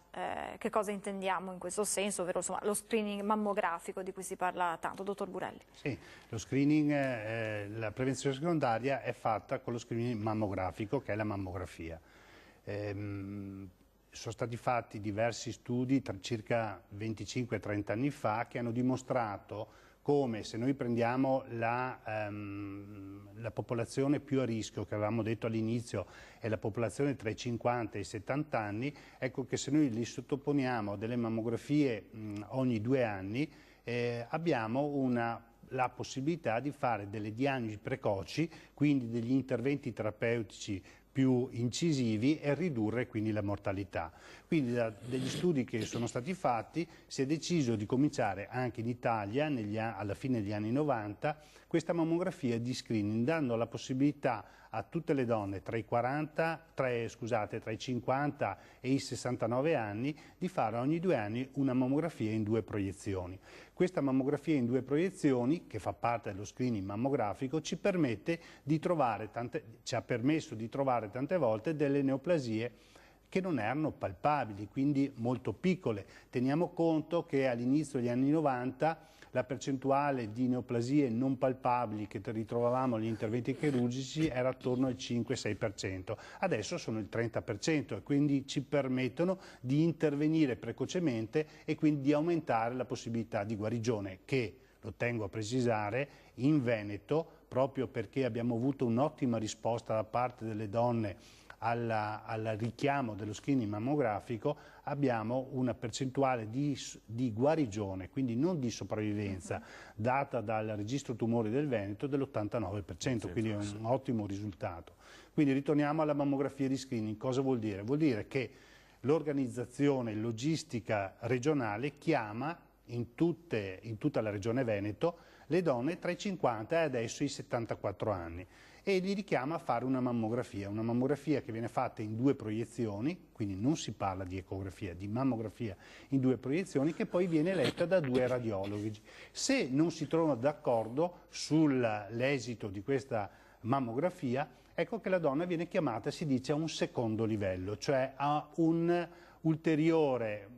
Che cosa intendiamo in questo senso, ovvero insomma, lo screening mammografico di cui si parla tanto, dottor Burelli? Sì, lo screening, la prevenzione secondaria è fatta con lo screening mammografico, che è la mammografia. Sono stati fatti diversi studi tra circa 25 e 30 anni fa che hanno dimostrato come se noi prendiamo la popolazione più a rischio, che avevamo detto all'inizio, è la popolazione tra i 50 e i 70 anni, ecco che se noi li sottoponiamo a delle mammografie ogni 2 anni, abbiamo la possibilità di fare delle diagnosi precoci, quindi degli interventi terapeutici più incisivi e ridurre quindi la mortalità. Quindi degli studi che sono stati fatti si è deciso di cominciare anche in Italia alla fine degli anni 90 questa mammografia di screening, dando la possibilità a tutte le donne tra i 50 e i 69 anni di fare ogni 2 anni una mammografia in 2 proiezioni. Questa mammografia in 2 proiezioni, che fa parte dello screening mammografico, ci ha permesso di trovare tante volte delle neoplasie che non erano palpabili, quindi molto piccole. Teniamo conto che all'inizio degli anni 90 la percentuale di neoplasie non palpabili che ritrovavamo agli interventi chirurgici era attorno al 5-6%, adesso sono il 30% e quindi ci permettono di intervenire precocemente e quindi di aumentare la possibilità di guarigione che, lo tengo a precisare, in Veneto, proprio perché abbiamo avuto un'ottima risposta da parte delle donne al richiamo dello screening mammografico, abbiamo una percentuale di guarigione, quindi non di sopravvivenza, data dal registro tumori del Veneto dell'89%, quindi è un ottimo risultato. Quindi ritorniamo alla mammografia di screening. Cosa vuol dire? Vuol dire che l'organizzazione logistica regionale chiama in tutta la regione Veneto le donne tra i 50 e adesso i 74 anni e li richiama a fare una mammografia che viene fatta in 2 proiezioni, quindi non si parla di ecografia, di mammografia in 2 proiezioni, che poi viene letta da 2 radiologi. Se non si trovano d'accordo sull'esito di questa mammografia, ecco che la donna viene chiamata, si dice, a un secondo livello, cioè a un ulteriore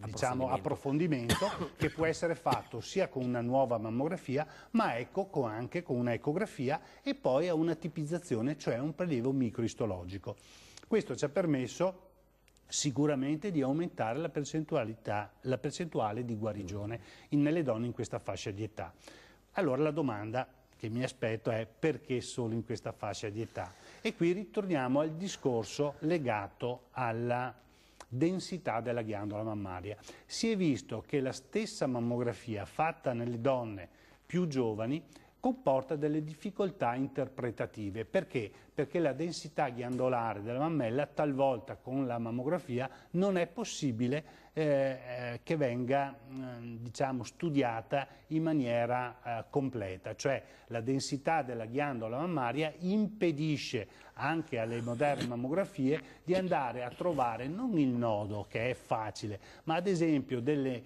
approfondimento che può essere fatto sia con una nuova mammografia, ma anche con una ecografia e poi a una tipizzazione, cioè un prelievo microistologico. Questo ci ha permesso sicuramente di aumentare la percentuale di guarigione nelle donne in questa fascia di età. Allora la domanda che mi aspetto è: perché solo in questa fascia di età? E qui ritorniamo al discorso legato alla densità della ghiandola mammaria. Si è visto che la stessa mammografia fatta nelle donne più giovani comporta delle difficoltà interpretative. Perché? Perché la densità ghiandolare della mammella talvolta con la mammografia non è possibile che venga diciamo, studiata in maniera completa, cioè la densità della ghiandola mammaria impedisce anche alle moderne mammografie di andare a trovare non il nodo, che è facile, ma ad esempio delle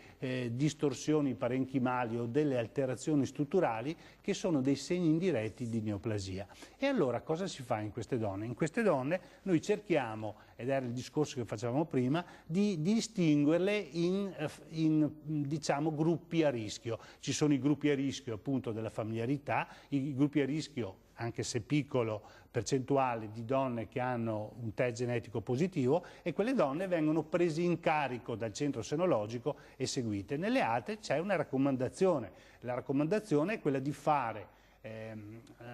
distorsioni parenchimali o delle alterazioni strutturali che sono dei segni indiretti di neoplasia. E allora cosa si fa in queste donne? In queste donne noi cerchiamo, ed era il discorso che facevamo prima, di distinguerle in diciamo, gruppi a rischio. Ci sono i gruppi a rischio appunto della familiarità, i gruppi a rischio, anche se piccolo, percentuale di donne che hanno un test genetico positivo, e quelle donne vengono prese in carico dal centro senologico e seguite. Nelle altre c'è una raccomandazione. La raccomandazione è quella di fare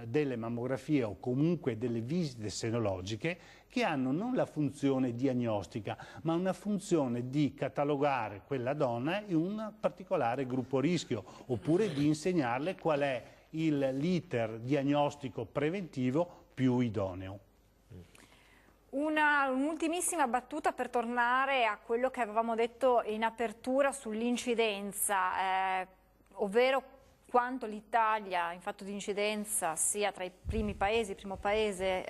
delle mammografie o comunque delle visite senologiche che hanno non la funzione diagnostica, ma una funzione di catalogare quella donna in un particolare gruppo rischio, oppure di insegnarle qual è l'iter diagnostico preventivo più idoneo. Un'ultimissima battuta per tornare a quello che avevamo detto in apertura sull'incidenza, ovvero quanto l'Italia in fatto di incidenza sia tra i primi paesi, il primo paese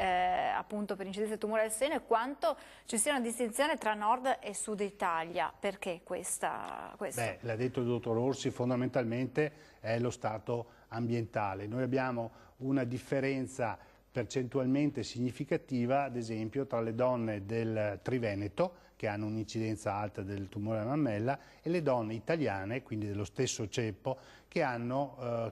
appunto per incidenza di tumore al seno, e quanto ci sia una distinzione tra nord e sud Italia. Perché questa? Beh, l'ha detto il dottor Orsi, fondamentalmente è lo stato ambientale. Noi abbiamo una differenza percentualmente significativa, ad esempio, tra le donne del Triveneto, che hanno un'incidenza alta del tumore alla mammella, e le donne italiane, quindi dello stesso ceppo, che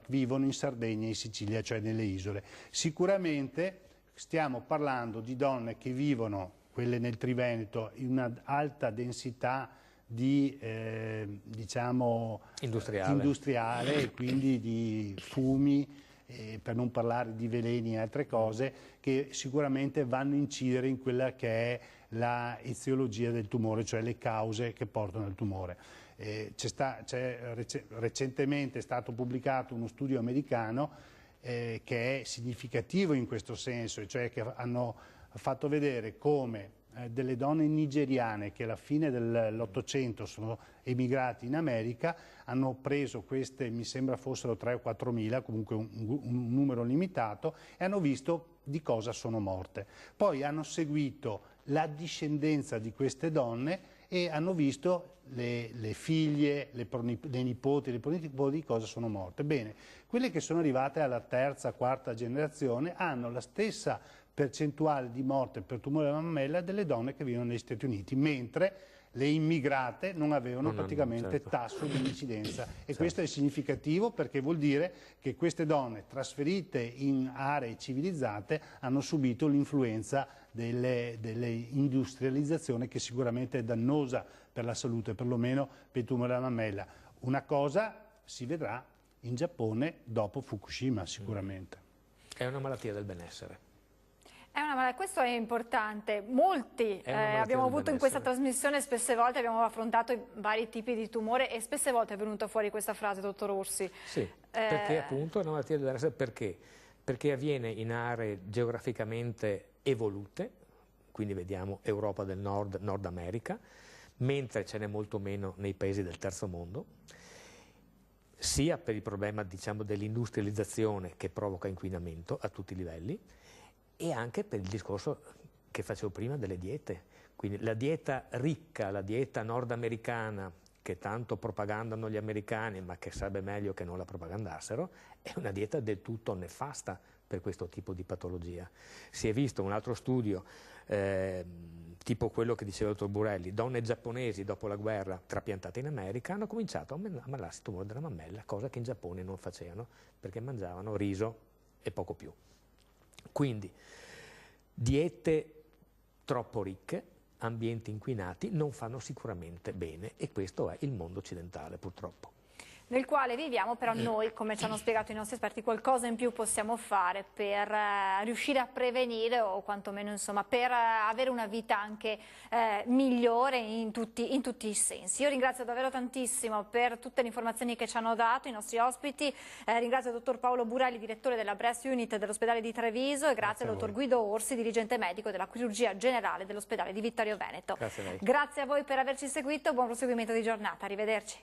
vivono in Sardegna e in Sicilia, cioè nelle isole. Sicuramente stiamo parlando di donne che vivono, quelle nel Triveneto, in una alta densità diciamo, industriale e quindi di fumi, per non parlare di veleni e altre cose, che sicuramente vanno a incidere in quella che è la eziologia del tumore, cioè le cause che portano al tumore. Recentemente è stato pubblicato uno studio americano che è significativo in questo senso, cioè che hanno fatto vedere come delle donne nigeriane che alla fine dell'Ottocento sono emigrate in America hanno preso queste, mi sembra fossero 3 o 4 mila, comunque un numero limitato, e hanno visto di cosa sono morte. Poi hanno seguito la discendenza di queste donne e hanno visto le figlie, le nipoti, le pronipoti di cosa sono morte. Bene, quelle che sono arrivate alla terza, quarta generazione hanno la stessa percentuale di morte per tumore della mammella delle donne che vivono negli Stati Uniti, mentre le immigrate non avevano praticamente tasso di incidenza e questo è significativo perché vuol dire che queste donne trasferite in aree civilizzate hanno subito l'influenza delle industrializzazioni che sicuramente è dannosa per la salute, perlomeno per il tumore della mammella. Una cosa si vedrà in Giappone dopo Fukushima sicuramente. È una malattia del benessere. Questo è importante. Molti abbiamo avuto in questa trasmissione, spesse volte abbiamo affrontato i vari tipi di tumore e spesse volte è venuta fuori questa frase, dottor Orsi. Sì, perché appunto è una malattia del benessere. Perché? Perché avviene in aree geograficamente evolute, quindi vediamo Europa del Nord, Nord America, mentre ce n'è molto meno nei paesi del terzo mondo, sia per il problema, diciamo, dell'industrializzazione che provoca inquinamento a tutti i livelli, e anche per il discorso che facevo prima delle diete. Quindi la dieta ricca, la dieta nordamericana, che tanto propagandano gli americani, ma che sarebbe meglio che non la propagandassero, è una dieta del tutto nefasta per questo tipo di patologia. Si è visto un altro studio, tipo quello che diceva il dottor Burelli, donne giapponesi dopo la guerra trapiantate in America hanno cominciato a ammalarsi tumore della mammella, cosa che in Giappone non facevano, perché mangiavano riso e poco più. Quindi diete troppo ricche, ambienti inquinati non fanno sicuramente bene e questo è il mondo occidentale purtroppo. Nel quale viviamo, però noi, come ci hanno spiegato i nostri esperti, qualcosa in più possiamo fare per riuscire a prevenire o quantomeno insomma per avere una vita anche migliore in tutti i sensi. Io ringrazio davvero tantissimo per tutte le informazioni che ci hanno dato i nostri ospiti, ringrazio il dottor Paolo Burelli, direttore della Breast Unit dell'ospedale di Treviso e grazie al dottor Guido Orsi, dirigente medico della chirurgia generale dell'ospedale di Vittorio Veneto. Grazie a lei. Grazie a voi per averci seguito, buon proseguimento di giornata, arrivederci.